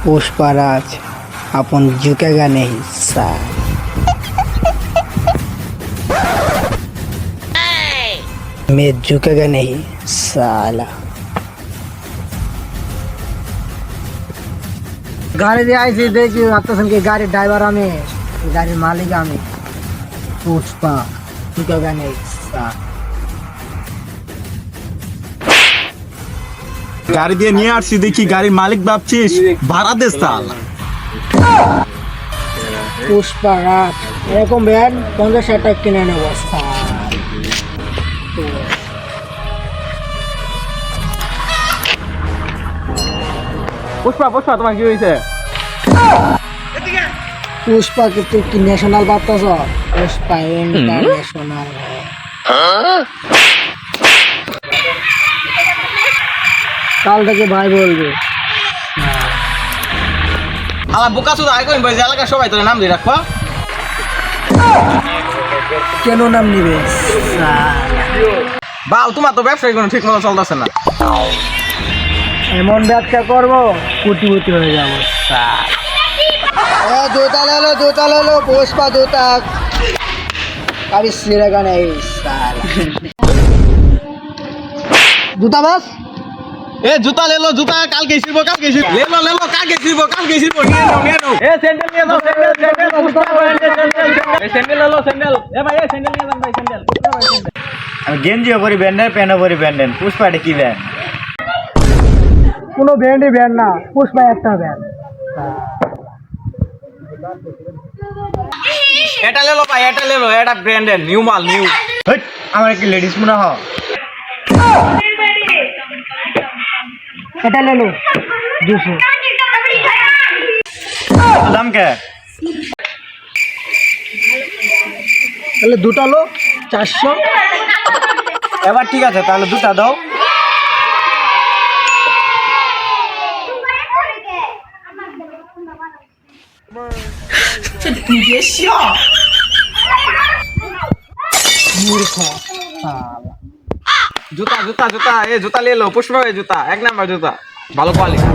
पुष्पराज अपन झुकेगा नहीं साला। मैं झुकेगा नहीं साला। गाड़ी দিয়ে আইছি দেখি ভাবতেছেন কি গাড়ির ড্রাইভার আমি, গাড়ির মালিক আমি। পুষ্পা झुकेगा नहीं साला। গাড়ি দিয়ে নিয়ে আসছি দেখি গাড়ির মালিক ভাবছিস ভাড়া দে সালা। পুষ্পরাজ এরকম ভ্যান 50,000 টাকা কিনে নেব সালা। পুষ্পা পুষ্পা তোমার কি হয়েছে? पुष्पा की तू की नेशनल बात तो सो पुष्पा इंटरनेशनल है। কাল থেকে ভাই বলবে আমার বোকা শুধু আগে কই বসে এলাকা সবাই তোর নাম দিয়ে রাখো। কেন নাম নিবে বাল তোমার তো ব্যবসায় কোনো ঠিক মতো চলতেছে না। এমন ব্যবসা করবো কোটিপতি হয়ে যাবো। जूता ले लो पुष्पा जूता अभी सिरेगा नहीं साला। जूता बस এ জুতা লে লো জুতা কালকে ছিড়বো লে লো কালকে ছিড়বো নিয়ে নাও এ স্যান্ডেল নিয়ে যাও স্যান্ডেল পুষ্পা স্যান্ডেল এ স্যান্ডেল লে লো স্যান্ডেল এ ভাই এ স্যান্ডেল নিয়ে যান ভাই স্যান্ডেল আমি গেঞ্জি পরি ব্যান্ডেন প্যান্ট পরি ব্যান্ডেন পুষ্পাটা কি ব্যান্ড? কোনো ব্যান্ডই ব্যান্ড না পুষ্পা একটা ব্যান্ড। এটা লে লো ভাই এটা লে লো এটা ব্র্যান্ডের নিউ মাল নিউ। হট আমার কি লেডিস মনে হয়? এটা ले लो 200 দাম কে? তাহলে দুটো লো 400। এবার ঠিক আছে তাহলে দুটা দাও। मूर्ख साला। জুতা জুতা জুতা এ জুতা লে লো পুষ্পা এ জুতা এক নাম্বার জুতা ভালো কোয়ালিটি।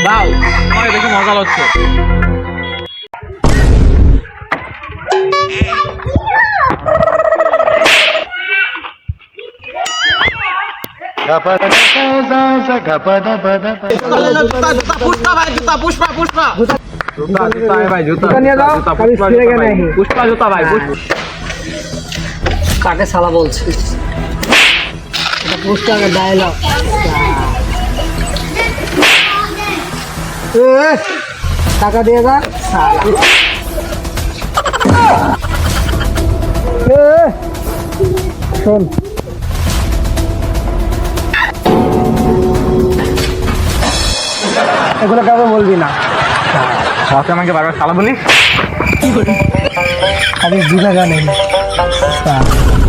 বাউ আমার দেখে মজা লাগছে। পুষ্পা ভাই জুতা পুষ্পা পুষ্পা জুতা জুতা ভাই জুতা নিয়ে যাও কবি সিরেगा नहीं। পুষ্পা জুতা ভাই পুষ্পা কাকে সালা বলছিস? এটা পুষ্পা का डायलॉग। টাকা দিয়েगा साला। শোন এগুলো কাউকে বলবি না। আমাকে বারবার সালা বলিস अभी झुकेगा नहीं साला।